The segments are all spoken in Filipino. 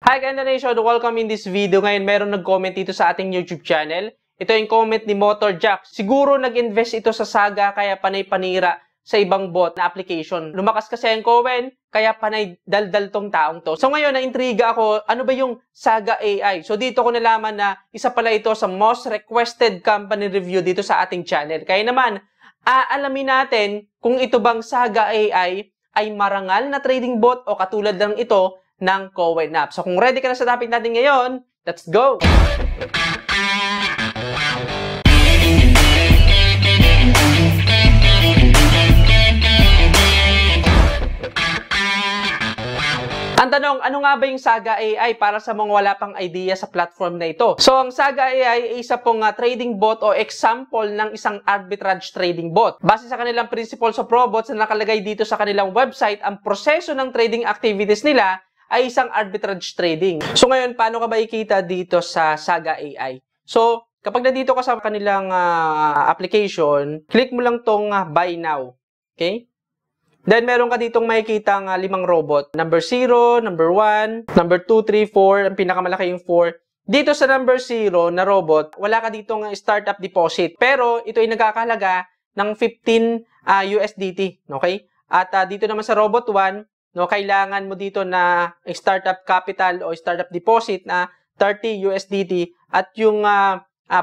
Hi Ganda Nation! Welcome in this video. Ngayon meron nag-comment dito sa ating YouTube channel. Ito yung comment ni Motorjack. Siguro nag-invest ito sa Saga kaya panay-panira sa ibang bot na application. Lumakas kasi ang Cowen, kaya panay daldal tong taong to. So ngayon, na-intriga ako, ano ba yung Saga AI? So dito ko nalaman na isa pala ito sa most requested company review dito sa ating channel. Kaya naman, aalamin natin kung ito bang Saga AI ay marangal na trading bot o katulad lang ito ng Cowen app. So kung ready ka na sa topic natin ngayon, let's go! Ang tanong, ano nga ba yung Saga AI para sa mga wala pang idea sa platform na ito? So, ang Saga AI ay isa pong trading bot o example ng isang arbitrage trading bot. Base sa kanilang principles of robots na nakalagay dito sa kanilang website, ang proseso ng trading activities nila ay isang arbitrage trading. So, ngayon, paano ka ba ikita dito sa Saga AI? So, kapag nandito ka sa kanilang application, click mo lang tong buy now. Okay? Then, meron ka ditong makikita ng 5 robot. Number 0, number 1, number 2, 3, 4. Ang pinakamalaki yung 4. Dito sa number 0 na robot, wala ka ditong startup deposit. Pero, ito ay nagkakahalaga ng 15 USDT. Okay? At dito naman sa robot 1, no, kailangan mo dito na startup capital o startup deposit na 30 USDT. At yung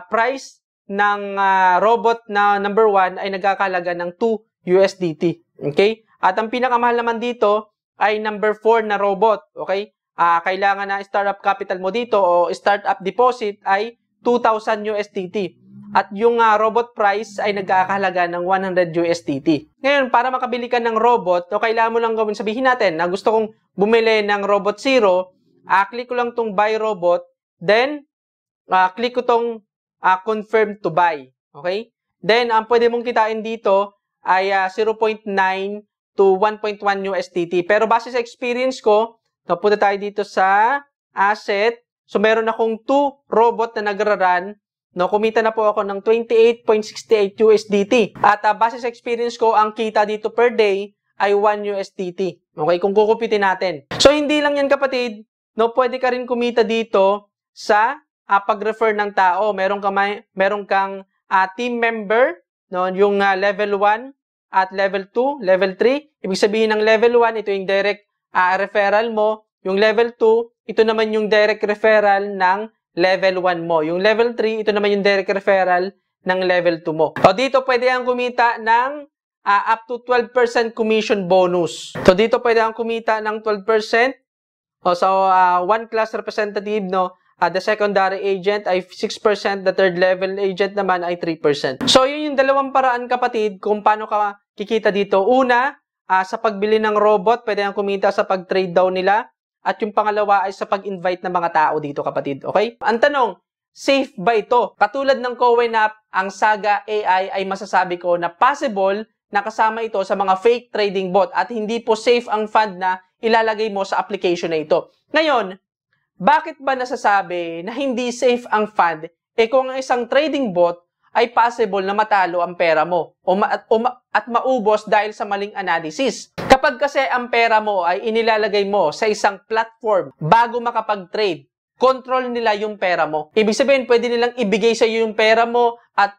price ng robot na number 1 ay nagkakahalaga ng 2 USDT. Okay? At ang pinakamahal naman dito ay number 4 na robot. Okay? Kailangan na startup capital mo dito o startup deposit ay 2,000 USDT. At yung robot price ay nagkakahalaga ng 100 USDT. Ngayon, para makabili ka ng robot, no, kailangan mo lang gawin, sabihin natin na gusto kong bumili ng robot 0, click ko lang tong buy robot, then click ko tong confirm to buy. Okay? Then, ang pwede mong kitain dito ay 0.9 to 1.1 USDT. Pero base sa experience ko, napunta tayo dito sa asset. So, meron akong 2 robot na nagra-run. No, kumita na po ako ng 28.68 USDT. At base sa experience ko, ang kita dito per day ay 1 USDT. Okay, kung kukupitin natin. So, hindi lang yan kapatid. No, pwede ka rin kumita dito sa pag-refer ng tao. Meron kang team member, no, yung level 1 at level 2, level 3. Ibig sabihin ng level 1, ito yung direct referral mo. Yung level 2, ito naman yung direct referral ng level 1 mo. Yung level 3, ito naman yung direct referral ng level 2 mo. O dito pwede kang kumita ng up to 12% commission bonus. So dito pwede kang kumita ng 12%. O so one class representative, no, the secondary agent ay 6%, the third level agent naman ay 3%. So yun yung dalawang paraan kapatid kung paano ka kikita dito. Una, sa pagbili ng robot, pwede kang kumita sa pag-trade daw nila. At yung pangalawa ay sa pag-invite ng mga tao dito kapatid. Okay? Ang tanong, safe ba ito? Katulad ng Cowen app, ang Saga AI ay masasabi ko na possible na kasama ito sa mga fake trading bot at hindi po safe ang fund na ilalagay mo sa application na ito. Ngayon, bakit ba nasasabi na hindi safe ang fund kung ang isang trading bot ay possible na matalo ang pera mo at maubos dahil sa maling analysis? Kapag kasi ang pera mo ay inilalagay mo sa isang platform bago makapag-trade, control nila yung pera mo. Ibig sabihin, pwede nilang ibigay sa iyo yung pera mo at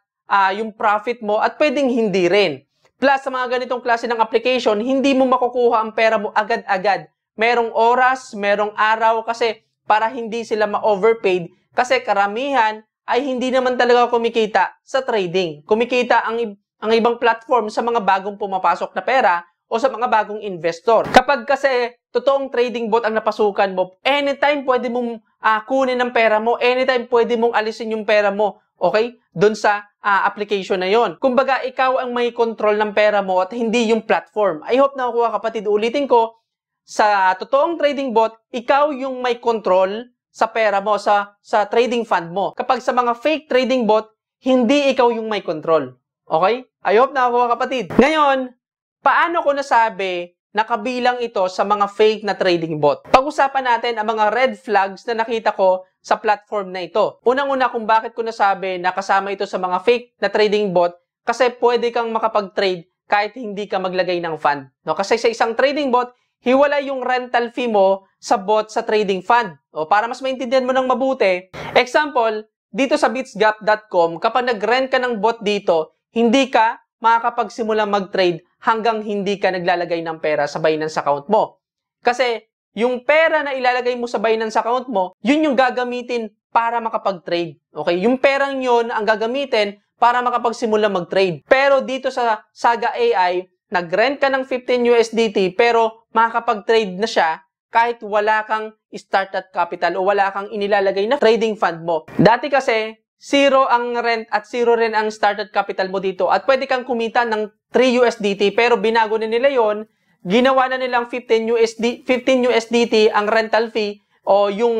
yung profit mo at pwedeng hindi rin. Plus, sa mga ganitong klase ng application, hindi mo makukuha ang pera mo agad-agad. Merong oras, merong araw kasi para hindi sila ma-overpaid kasi karamihan ay hindi naman talaga kumikita sa trading. Kumikita ang ibang platform sa mga bagong pumapasok na pera o sa mga bagong investor. Kapag kasi totoong trading bot ang napasukan mo, anytime pwede mong kunin ang pera mo, anytime pwede mong alisin yung pera mo, okay? Doon sa application na yon. Kumbaga, ikaw ang may control ng pera mo at hindi yung platform. I hope nakukuha kapatid. Ulitin ko, sa totoong trading bot, ikaw yung may control sa pera mo, sa trading fund mo. Kapag sa mga fake trading bot, hindi ikaw yung may control. Okay? I hope nakakuha kapatid. Ngayon, paano ko nasabi na kabilang ito sa mga fake na trading bot? Pag-usapan natin ang mga red flags na nakita ko sa platform na ito. Unang-una kung bakit ko nasabi na kasama ito sa mga fake na trading bot, kasi pwede kang makapag-trade kahit hindi ka maglagay ng fund. No? Kasi sa isang trading bot, hiwalay yung rental fee mo sa bot sa trading fund. O para mas maintindihan mo ng mabuti, example, dito sa bitsgap.com, kapag nag-rent ka ng bot dito, hindi ka makakapagsimula mag-trade hanggang hindi ka naglalagay ng pera sa Binance account mo. Kasi yung pera na ilalagay mo sa Binance account mo, yun yung gagamitin para makapag-trade. Okay? Yung perang yun ang gagamitin para makapagsimula mag-trade. Pero dito sa Saga AI, nag-rent ka ng 15 USDT pero makakapag-trade na siya kahit wala kang startup capital o wala kang inilalagay na trading fund mo. Dati kasi, 0 ang rent at 0 rin ang startup capital mo dito at pwede kang kumita ng 3 USDT pero binago na nila yon, ginawa na nilang 15 USDT ang rental fee o yung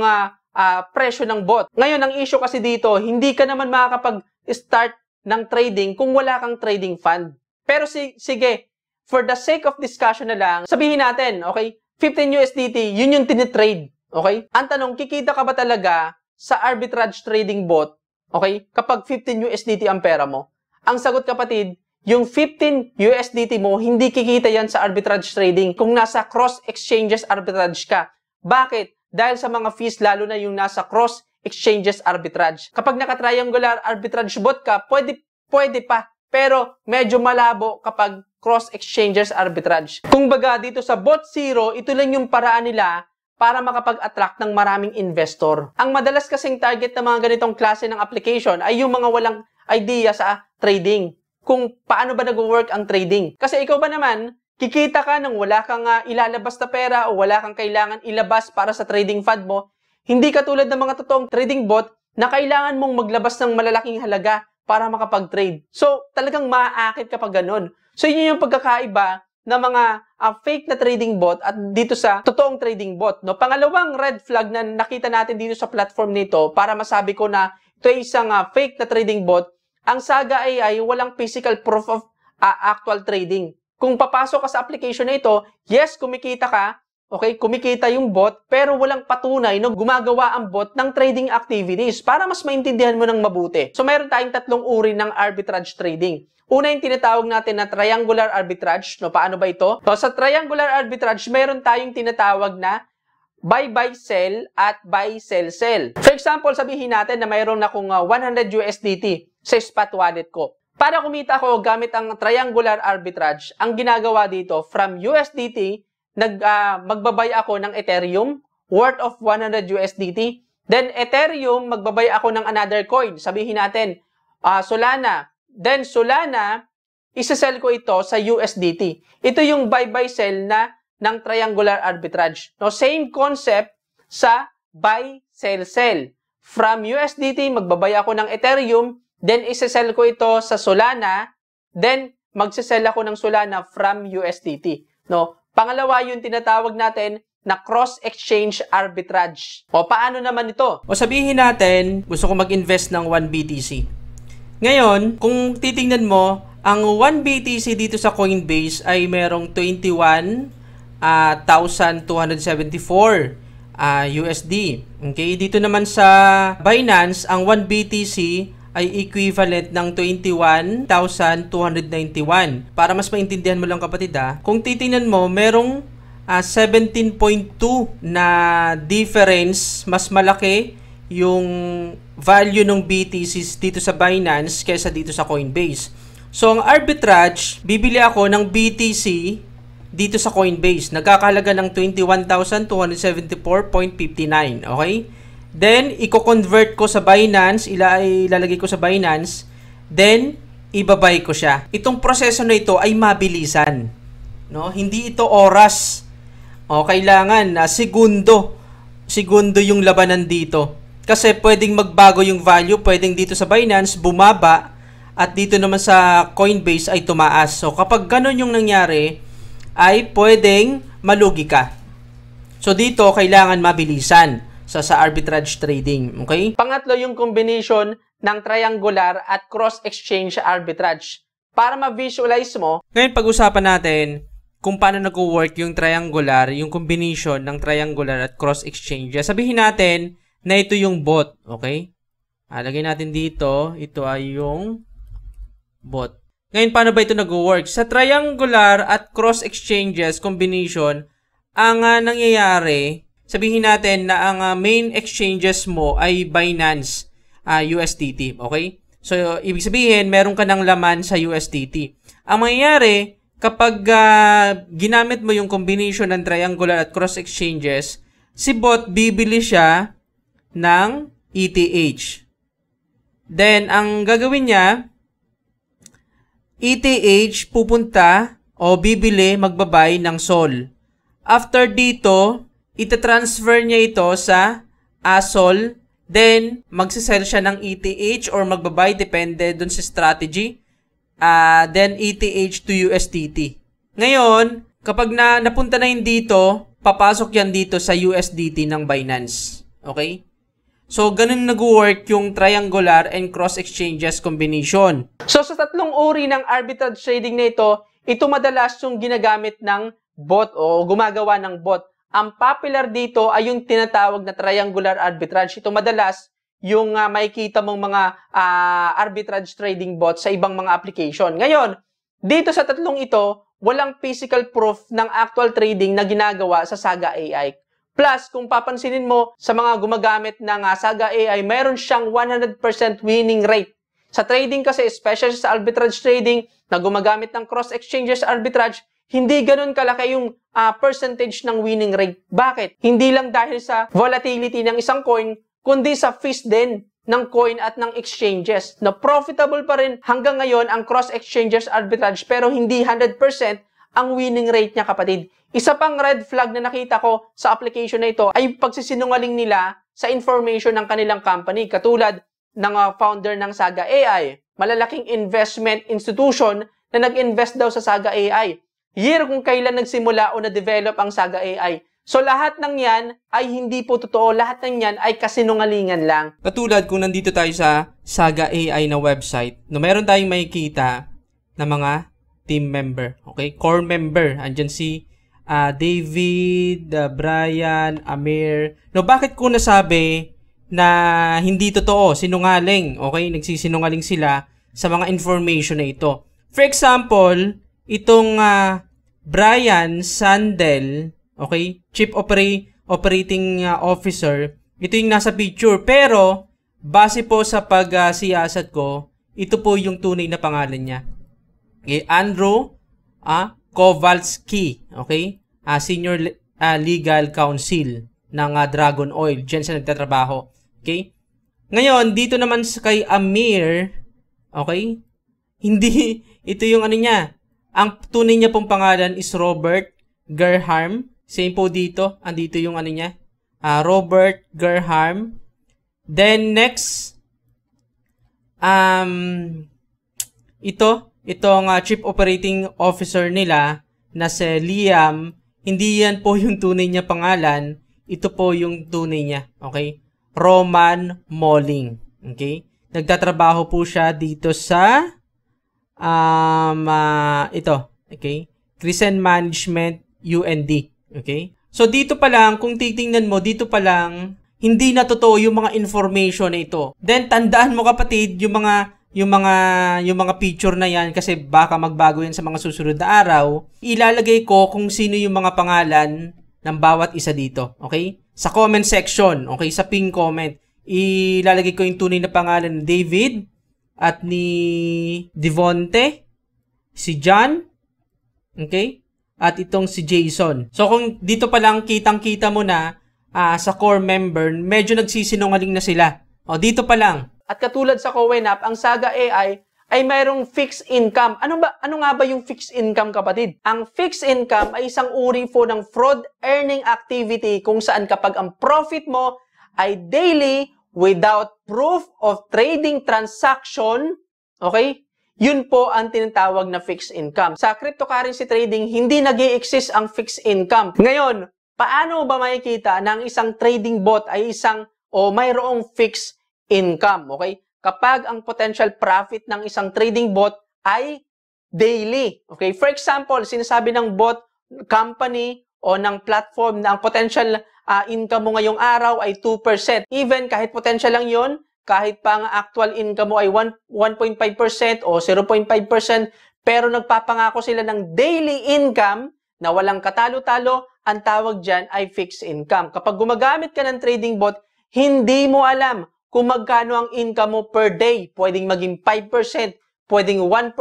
presyo ng bot. Ngayon, ang issue kasi dito, hindi ka naman makakapag-start ng trading kung wala kang trading fund. Pero sige, for the sake of discussion na lang, sabihin natin, okay, 15 USDT, yun yung tinitrade. Okay? Ang tanong, kikita ka ba talaga sa arbitrage trading bot, okay, kapag 15 USDT ang pera mo? Ang sagot, kapatid, yung 15 USDT mo, hindi kikita yan sa arbitrage trading kung nasa cross exchanges arbitrage ka. Bakit? Dahil sa mga fees, lalo na yung nasa cross exchanges arbitrage. Kapag naka-triangular arbitrage bot ka, pwede pa. Pero medyo malabo kapag cross exchanges arbitrage. Kung baga dito sa bot zero, ito lang yung paraan nila para makapag-attract ng maraming investor. Ang madalas kasing target ng mga ganitong klase ng application ay yung mga walang idea sa trading. Kung paano ba nag-work ang trading. Kasi ikaw ba naman, kikita ka nang wala kang ilalabas na pera o wala kang kailangan ilabas para sa trading fund mo. Hindi katulad ng mga totoong trading bot na kailangan mong maglabas ng malalaking halaga para makapag-trade. So, talagang maaakit kapag ganun. So, yun yung pagkakaiba ng mga fake na trading bot at dito sa totoong trading bot. No? Pangalawang red flag na nakita natin dito sa platform nito para masabi ko na ito ay isang fake na trading bot, ang Saga AI walang physical proof of actual trading. Kung papasok ka sa application na ito, yes, kumikita ka, okay, kumikita yung bot, pero walang patunay na gumagawa ang bot ng trading activities para mas maintindihan mo ng mabuti. So, mayroon tayong tatlong uri ng arbitrage trading. Una yung tinatawag natin na triangular arbitrage. No, paano ba ito? So, sa triangular arbitrage, mayroon tayong tinatawag na buy-buy-sell at buy-sell-sell. For example, sabihin natin na mayroon akong 100 USDT sa spot wallet ko. Para kumita ako gamit ang triangular arbitrage, ang ginagawa dito, from USDT, magbabay ako ng Ethereum worth of 100 USDT. Then, Ethereum, magbabay ako ng another coin. Sabihin natin, Solana. Then, Solana, isa-sell ko ito sa USDT. Ito yung buy-buy-sell ng triangular arbitrage. No, same concept sa buy-sell-sell. From USDT, magbabay ako ng Ethereum. Then, isa-sell ko ito sa Solana. Then, magsisell ako ng Solana from USDT. No? Pangalawa yung tinatawag natin na cross-exchange arbitrage. O, paano naman ito? O, sabihin natin, gusto ko mag-invest ng 1 BTC. Ngayon, kung titingnan mo, ang 1 BTC dito sa Coinbase ay merong 21,274 USD. Okay? Dito naman sa Binance, ang 1 BTC ay equivalent ng 21,291. Para mas maintindihan mo lang, kapatid, kung titingnan mo, merong 17.2 na difference, mas malaki yung value ng BTCs dito sa Binance kaysa dito sa Coinbase. So, ang arbitrage, bibili ako ng BTC dito sa Coinbase. Nagkakahalaga ng 21,274.59. Okay? Then, i-convert ko sa Binance, ilalagay ko sa Binance, then, ibabay ko siya. Itong proseso na ito ay mabilisan. No? Hindi ito oras. O, kailangan na segundo yung labanan dito. Kasi pwedeng magbago yung value, pwedeng dito sa Binance, bumaba, at dito naman sa Coinbase ay tumaas. So, kapag ganun yung nangyari, ay pwedeng malugi ka. So, dito, kailangan mabilisan sa arbitrage trading. Okay? Pangatlo, yung combination ng triangular at cross-exchange arbitrage. Para ma-visualize mo, ngayon pag-usapan natin kung paano nag-work yung triangular, yung combination ng triangular at cross-exchange. Sabihin natin na ito yung bot. Okay? Lagay natin dito, ito ay yung bot. Ngayon, paano ba ito nag-work? Sa triangular at cross-exchanges combination, ang nangyayari, sabihin natin na ang main exchanges mo ay Binance USDT, okay? So, ibig sabihin, meron ka ng laman sa USDT. Ang mangyayari, kapag ginamit mo yung combination ng triangular at cross exchanges, si bot bibili siya ng ETH. Then, ang gagawin niya, ETH pupunta o bibili, magbabay ng SOL. After dito, itatransfer niya ito sa SOL. Then, magsisell siya ng ETH or magbabay, depende dun sa strategy. Then, ETH to USDT. Ngayon, kapag napunta na yun dito, papasok yan dito sa USDT ng Binance. Okay? So, ganun nag-work yung triangular and cross exchanges combination. So, sa tatlong uri ng arbitrage trading na ito madalas yung ginagamit ng bot o gumagawa ng bot. Ang popular dito ay yung tinatawag na triangular arbitrage. Ito madalas yung makikita mong mga arbitrage trading bot sa ibang mga application. Ngayon, dito sa tatlong ito, walang physical proof ng actual trading na ginagawa sa Saga AI. Plus, kung papansinin mo sa mga gumagamit ng Saga AI, mayroon siyang 100% winning rate. Sa trading kasi, especially sa arbitrage trading na gumagamit ng cross-exchanges arbitrage, hindi ganun kalaki yung percentage ng winning rate. Bakit? Hindi lang dahil sa volatility ng isang coin, kundi sa fees din ng coin at ng exchanges. Na profitable pa rin hanggang ngayon ang cross-exchanges arbitrage pero hindi 100% ang winning rate niya, kapatid. Isa pang red flag na nakita ko sa application na ito ay pagsisinungaling nila sa information ng kanilang company. Katulad ng founder ng Saga AI, malalaking investment institution na nag-invest daw sa Saga AI. Year kung kailan nagsimula o na-develop ang Saga AI. So lahat ng yan ay hindi po totoo. Lahat ng yan ay kasinungalingan lang. Katulad kung nandito tayo sa Saga AI na website, no, meron tayong makikita na mga team member. Okay? Core member. Andyan si David, Brian, Amir. No, bakit ko nasabi na hindi totoo? Sinungaling. Okay? Nagsisinungaling sila sa mga information na ito. For example, itong Brian Sandel, okay? Chief Operating Officer, ito yung nasa picture. Pero, base po sa pagsiyasat ko, ito po yung tunay na pangalan niya. Okay? Andrew Kowalski, okay? Senior Legal Counsel ng Dragon Oil. Diyan siya nagtatrabaho. Okay? Ngayon, dito naman kay Amir, okay? Hindi, ito yung ano niya. Ang tunay niya pong pangalan is Robert Gerharm. Same po dito. Andito yung ano niya. Robert Gerharm. Then, next, itong Chief Operating Officer nila na si Liam, hindi yan po yung tunay niya pangalan. Ito po yung tunay niya. Okay? Roman Molling. Okay? Nagtatrabaho po siya dito sa ito. Okay? Crescent Management UND. Okay? So, dito pa lang, kung titingnan mo, dito pa lang, hindi na totoo yung mga information na ito. Then, tandaan mo, kapatid, yung mga picture na yan, kasi baka magbago yan sa mga susunod na araw, ilalagay ko kung sino yung mga pangalan ng bawat isa dito. Okay? Sa comment section, okay? Sa pin comment, ilalagay ko yung tunay na pangalan ni David at ni Devonte, si John, okay? At itong si Jason. So, kung dito pa lang kitang-kita mo na sa core member, medyo nagsisinungaling na sila. O, dito pa lang. At katulad sa CoinUp, ang Saga AI ay mayroong fixed income. Ano nga ba yung fixed income, kapatid? Ang fixed income ay isang uri po ng fraud earning activity kung saan kapag ang profit mo ay daily without proof of trading transaction, okay? Yun po ang tinatawag na fixed income. Sa cryptocurrency trading, hindi nag-i-exist ang fixed income. Ngayon, paano ba makikita na ang isang trading bot ay mayroong fixed income, okay? Kapag ang potential profit ng isang trading bot ay daily, okay? For example, sinasabi ng bot company o ng platform na ang potential income mo ngayong araw ay 2%. Even kahit potential lang yon, kahit pa ang actual income mo ay 1.5% o 0.5%, pero nagpapangako sila ng daily income na walang katalo-talo ang tawag dyan ay fixed income. Kapag gumagamit ka ng trading bot, hindi mo alam kung magkano ang income mo per day. Pwedeng maging 5%, pwedeng 1%,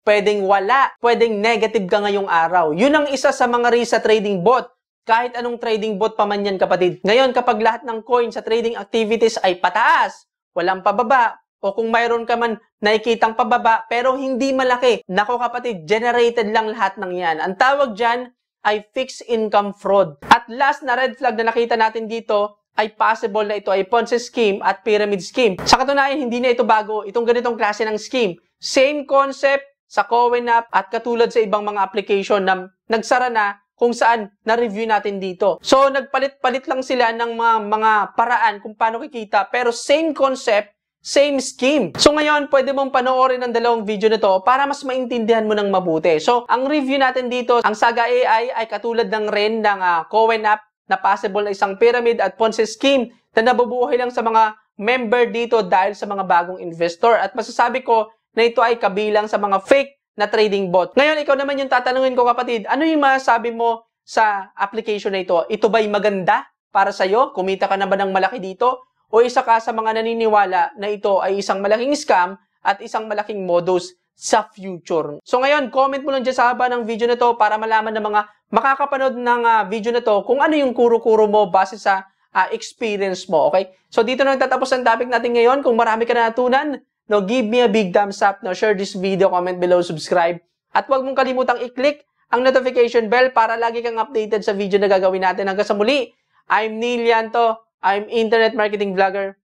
pwedeng wala, pwedeng negative ka ngayong araw. Yun ang isa sa mga risk sa trading bot. Kahit anong trading bot pa man yan, kapatid. Ngayon, kapag lahat ng coin sa trading activities ay pataas, walang pababa, o kung mayroon ka man nakikitang pababa pero hindi malaki, nako kapatid, generated lang lahat ng yan. Ang tawag dyan ay fixed income fraud. At last na red flag na nakita natin dito ay possible na ito ay Ponzi scheme at pyramid scheme. Sa katunayan, hindi na ito bago, itong ganitong klase ng scheme. Same concept sa CoinUp at katulad sa ibang mga application na nagsara na kung saan na-review natin dito. So, nagpalit-palit lang sila ng mga paraan kung paano kikita, pero same concept, same scheme. So, ngayon, pwede mong panoorin ang dalawang video na to para mas maintindihan mo ng mabuti. So, ang review natin dito, ang Saga AI ay katulad ng rin ng CoinUp na possible na isang pyramid at Ponzi scheme na nabubuhay lang sa mga member dito dahil sa mga bagong investor. At masasabi ko na ito ay kabilang sa mga fake na trading bot. Ngayon, ikaw naman yung tatanungin ko, kapatid, ano yung masasabi mo sa application na ito? Ito ba'y maganda para sa'yo? Kumita ka na ba ng malaki dito? O isa ka sa mga naniniwala na ito ay isang malaking scam at isang malaking modus sa future? So ngayon, comment mo lang dyan sa haba ng video na to para malaman ng mga makakapanood ng video na to kung ano yung kuro-kuro mo base sa experience mo, okay? So dito na nagtatapos ang topic natin ngayon. Kung marami ka na natunan, no, give me a big thumbs up, no, share this video, comment below, subscribe. At huwag mong kalimutang i-click ang notification bell para lagi kang updated sa video na gagawin natin. Hanggang sa muli, I'm Neil Llanto. I'm Internet Marketing Vlogger.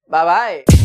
Bye-bye!